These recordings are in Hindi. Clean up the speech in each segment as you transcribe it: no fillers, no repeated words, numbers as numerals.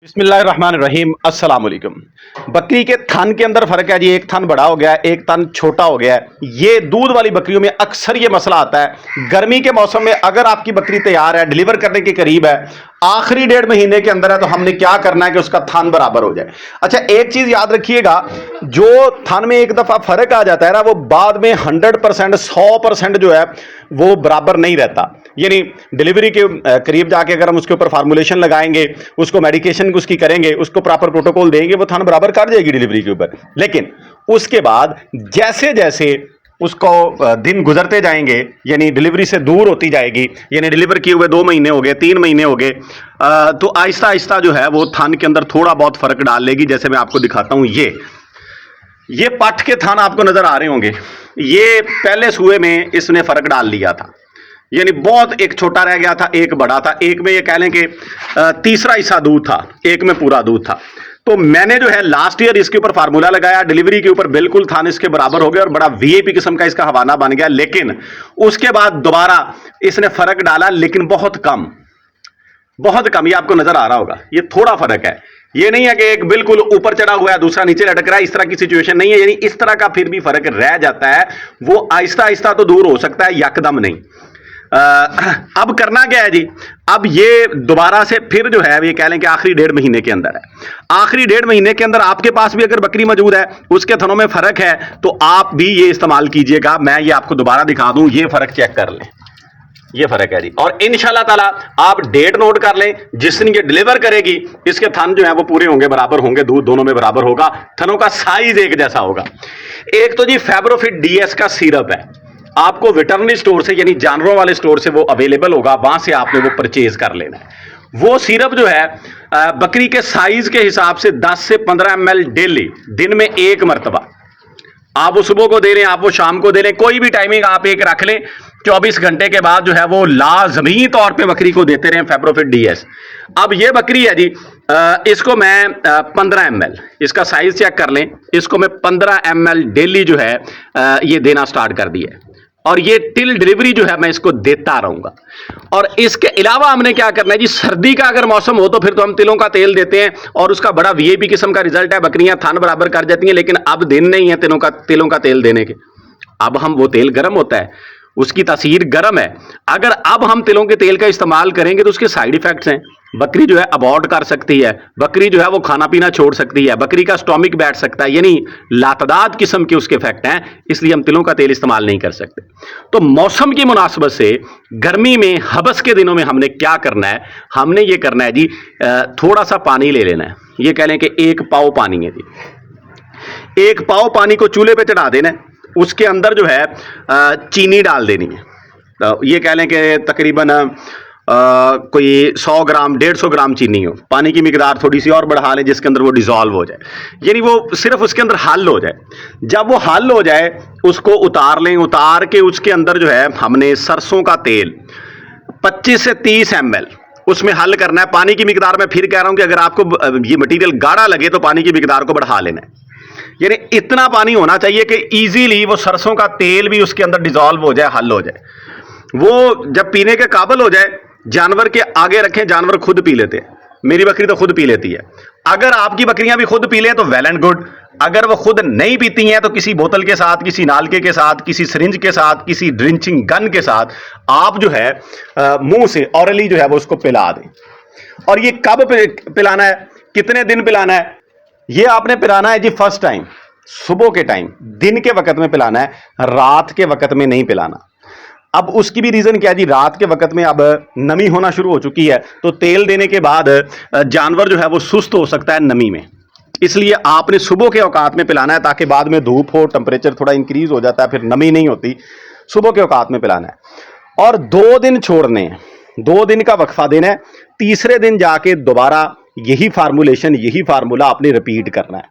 बिस्मिल्लाहिर्रहमानिर्रहीम अस्सलाम वालेकुम। बकरी के थन के अंदर फर्क है जी, एक थन बड़ा हो गया है, एक थन छोटा हो गया है। ये दूध वाली बकरियों में अक्सर ये मसला आता है। गर्मी के मौसम में अगर आपकी बकरी तैयार है, डिलीवर करने के करीब है, आखिरी 1.5 महीने के अंदर है, तो हमने क्या करना है कि उसका थन बराबर हो जाए। अच्छा, एक चीज याद रखिएगा, जो थन में एक दफा फर्क आ जाता है ना, वो बाद में 100% 100% जो है वो बराबर नहीं रहता। यानी डिलीवरी के करीब जाके अगर हम उसके ऊपर फार्मूलेशन लगाएंगे, उसको मेडिकेशन उसकी करेंगे, उसको प्रॉपर प्रोटोकॉल देंगे, वो थन बराबर कर जाएगी डिलीवरी के ऊपर। लेकिन उसके बाद जैसे जैसे उसको दिन गुजरते जाएंगे, यानी डिलीवरी से दूर होती जाएगी, यानी डिलीवर किए हुए 2 महीने हो गए, 3 महीने हो गए, तो आहिस्ता आहिस्ता जो है वो थन के अंदर थोड़ा बहुत फर्क डाल लेगी। जैसे मैं आपको दिखाता हूं, ये पट के थन आपको नजर आ रहे होंगे। ये पहले सूए में इसने फर्क डाल लिया था, यानी बहुत एक छोटा रह गया था, एक बड़ा था, एक में ये कह लें कि तीसरा हिस्सा दूध था, एक में पूरा दूध था। तो मैंने जो है लास्ट ईयर इसके ऊपर फार्मूला लगाया, डिलीवरी के ऊपर बिल्कुल थान इसके बराबर हो गया और बड़ा वीआईपी किस्म का इसका हवाना बन गया। लेकिन उसके बाद दोबारा इसने फर्क डाला, लेकिन बहुत कम, बहुत कम। ये आपको नजर आ रहा होगा, ये थोड़ा फर्क है। ये नहीं है कि एक बिल्कुल ऊपर चढ़ा हुआ है, दूसरा नीचे लटक रहा है, इस तरह की सिचुएशन नहीं है। यानी इस तरह का फिर भी फर्क रह जाता है, वो आहिस्ता आहिस्ता तो दूर हो सकता है, यकदम नहीं। अब करना क्या है जी, अब ये दोबारा से फिर जो है ये कह लें कि आखिरी 1.5 महीने के अंदर है। आखिरी 1.5 महीने के अंदर आपके पास भी अगर बकरी मौजूद है, उसके थनों में फर्क है, तो आप भी ये इस्तेमाल कीजिएगा। मैं ये आपको दोबारा दिखा दूं, ये फर्क चेक कर लें, ये फर्क है जी। और इंशाल्लाह ताला आप डेट नोट कर लें, जिस दिन ये डिलीवर करेगी, इसके थन जो है वो पूरे होंगे, बराबर होंगे, दूध दोनों में बराबर होगा, थनों का साइज एक जैसा होगा। एक तो जी फेब्रोफिट डीएस का सिरप है, आपको वेटरनरी स्टोर से, यानी जानवरों वाले स्टोर से वो अवेलेबल होगा, वहां से आपने वो परचेज कर लेना है। वो सिरप जो है बकरी के साइज के हिसाब से 10 से 15 ml डेली, दिन में एक मरतबा, आप वो सुबह को दे रहे हैं, आप वो शाम को दे रहे हैं, कोई भी टाइमिंग आप एक रख लें, 24 घंटे के बाद जो है वो लाजमी तौर पे बकरी को देते रहे फेब्रोफिट डीएस। अब ये बकरी है जी, इसको मैं 15 ml, इसका साइज चेक कर लें, इसको मैं 15 ml डेली जो है ये देना स्टार्ट कर दिया है, और ये टिल डिलीवरी जो है मैं इसको देता रहूंगा। और इसके अलावा हमने क्या करना है जी, सर्दी का अगर मौसम हो तो फिर तो हम तिलों का तेल देते हैं, और उसका बड़ा वीआईपी किस्म का रिजल्ट है, बकरियां थन बराबर कर जाती हैं। लेकिन अब दिन नहीं है तिलों का तेल देने के, अब हम वो तेल गर्म होता है, उसकी तासीर गर्म है। अगर अब हम तिलों के तेल का इस्तेमाल करेंगे तो उसके साइड इफेक्ट्स हैं। बकरी जो है अबॉर्ट कर सकती है, बकरी जो है वो खाना पीना छोड़ सकती है, बकरी का स्टोमिक बैठ सकता है, यानी लातदाद किस्म के उसके इफेक्ट हैं। इसलिए हम तिलों का तेल इस्तेमाल नहीं कर सकते। तो मौसम की मुनासबत से गर्मी में, हबस के दिनों में हमने क्या करना है, हमने ये करना है जी, थोड़ा सा पानी ले लेना है। ये कह लें कि 1 पाव पानी है जी, 1 पाव पानी को चूल्हे पे चढ़ा देना है, उसके अंदर जो है चीनी डाल देनी है। तो ये कह लें कि तकरीबन कोई 100 ग्राम 150 ग्राम चीनी हो, पानी की मिकदार थोड़ी सी और बढ़ा लें जिसके अंदर वो डिजॉल्व हो जाए, यानी वो सिर्फ उसके अंदर हल हो जाए। जब वो हल हो जाए उसको उतार लें, उतार के उसके अंदर जो है हमने सरसों का तेल 25 से 30 ml उसमें हल करना है। पानी की मिकदार मैं फिर कह रहा हूं कि अगर आपको ये मटीरियल गाढ़ा लगे तो पानी की मिकदार को बढ़ा लेना है, यानी इतना पानी होना चाहिए कि इजीली वो सरसों का तेल भी उसके अंदर डिजॉल्व हो जाए, हल हो जाए। वो जब पीने के काबिल हो जाए, जानवर के आगे रखें, जानवर खुद पी लेते हैं। मेरी बकरी तो खुद पी लेती है। अगर आपकी बकरियां भी खुद पी लें तो वेल एंड गुड। अगर वो खुद नहीं पीती हैं तो किसी बोतल के साथ, किसी नालके के साथ, किसी सिरिंज के साथ, किसी ड्रिंचिंग गन के साथ आप जो है मुंह से ऑरली जो है वो उसको पिला दें। और ये कब पिलाना है, कितने दिन पिलाना है, ये आपने पिलाना है जी फर्स्ट टाइम सुबह के टाइम, दिन के वक्त में पिलाना है, रात के वक्त में नहीं पिलाना। अब उसकी भी रीजन क्या है जी, रात के वक्त में अब नमी होना शुरू हो चुकी है, तो तेल देने के बाद जानवर जो है वो सुस्त हो सकता है नमी में, इसलिए आपने सुबह के औकात में पिलाना है, ताकि बाद में धूप हो, टेम्परेचर थोड़ा इंक्रीज हो जाता है, फिर नमी नहीं होती। सुबह के औकात में पिलाना है और 2 दिन छोड़ने हैं, 2 दिन का वक्फा देना है। तीसरे दिन जाके दोबारा यही फार्मूलेशन, यही फार्मूला आपने रिपीट करना है।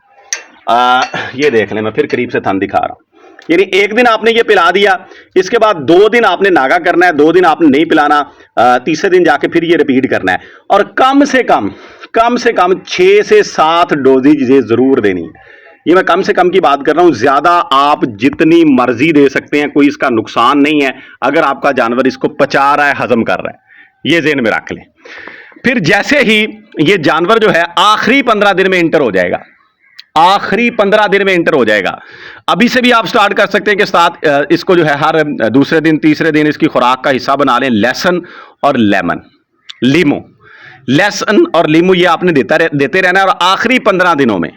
ये देख लें, मैं फिर करीब से थन दिखा रहा हूं। यानी एक दिन आपने ये पिला दिया, इसके बाद 2 दिन आपने नागा करना है, 2 दिन आपने नहीं पिलाना, तीसरे दिन जाके फिर ये रिपीट करना है। और कम से कम 6 से 7 डोजेज ये जरूर देनी है। ये मैं कम से कम की बात कर रहा हूं, ज्यादा आप जितनी मर्जी दे सकते हैं, कोई इसका नुकसान नहीं है अगर आपका जानवर इसको पचा रहा है, हजम कर रहा है। ये ज़हन में रख लें। फिर जैसे ही ये जानवर जो है आखिरी 15 दिन में इंटर हो जाएगा, आखिरी 15 दिन में इंटर हो जाएगा। अभी से भी आप स्टार्ट कर सकते हैं कि साथ इसको जो है हर दूसरे दिन तीसरे दिन इसकी खुराक का हिस्सा बना लें लहसुन और लेमन, लीमू, लहसुन और लीमू ये आपने देते रहना है। और आखिरी 15 दिनों में,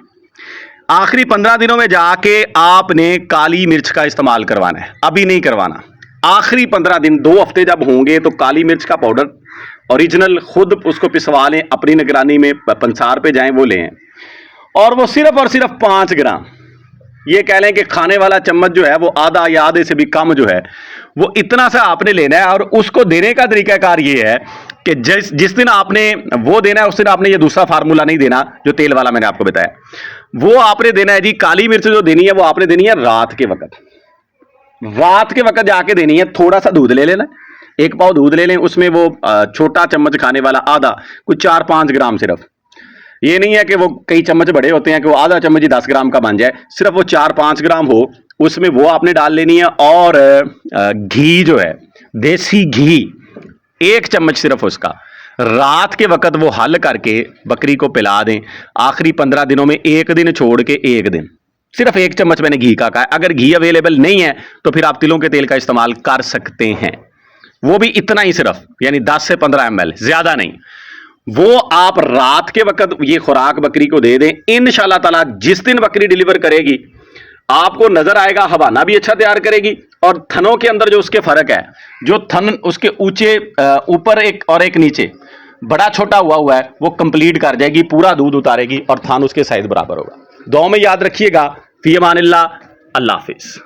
आखिरी 15 दिनों में जाके आपने काली मिर्च का इस्तेमाल करवाना है, अभी नहीं करवाना। आखिरी 15 दिन 2 हफ्ते जब होंगे तो काली मिर्च का पाउडर ओरिजिनल खुद उसको पिसवा लें, अपनी निगरानी में पंसार पे जाएं वो लें, और वो सिर्फ और सिर्फ 5 ग्राम, ये कह लें कि खाने वाला चम्मच जो है वो आधा या आधे से भी कम जो है वो इतना सा आपने लेना है। और उसको देने का तरीकाकार ये है कि जिस दिन आपने वो देना है उस दिन आपने ये दूसरा फार्मूला नहीं देना जो तेल वाला मैंने आपको बताया, वो आपने देना है जी। काली मिर्च जो देनी है वो आपने देनी है रात के वक्त, रात के वक्त जाके देनी है। थोड़ा सा दूध ले लेना, 1 पाव दूध ले लें, उसमें वो छोटा चम्मच खाने वाला आधा, कुछ 4-5 ग्राम सिर्फ, ये नहीं है कि वो कई चम्मच बड़े होते हैं कि वो आधा चम्मच ही 10 ग्राम का बन जाए, सिर्फ वो 4-5 ग्राम हो, उसमें वो आपने डाल लेनी है। और घी जो है, देसी घी 1 चम्मच सिर्फ उसका, रात के वक्त वो हल करके बकरी को पिला दें। आखिरी 15 दिनों में 1 दिन छोड़ के 1 दिन सिर्फ 1 चम्मच मैंने घी का कहा है। अगर घी अवेलेबल नहीं है तो फिर आप तिलों के तेल का इस्तेमाल कर सकते हैं, वो भी इतना ही सिर्फ, यानी 10 से 15 ml, ज्यादा नहीं। वो आप रात के वक्त ये खुराक बकरी को दे दें। इंशाल्लाह ताला जिस दिन बकरी डिलीवर करेगी आपको नजर आएगा हवाना भी अच्छा तैयार करेगी, और थनों के अंदर जो उसके फर्क है, जो थन उसके ऊंचे ऊपर एक और एक नीचे बड़ा छोटा हुआ है वो कंप्लीट कर जाएगी, पूरा दूध उतारेगी और थन उसके साइज बराबर होगा। दुआ में याद रखिएगा। फी अमानिल्लाह, अल्लाह हाफिज।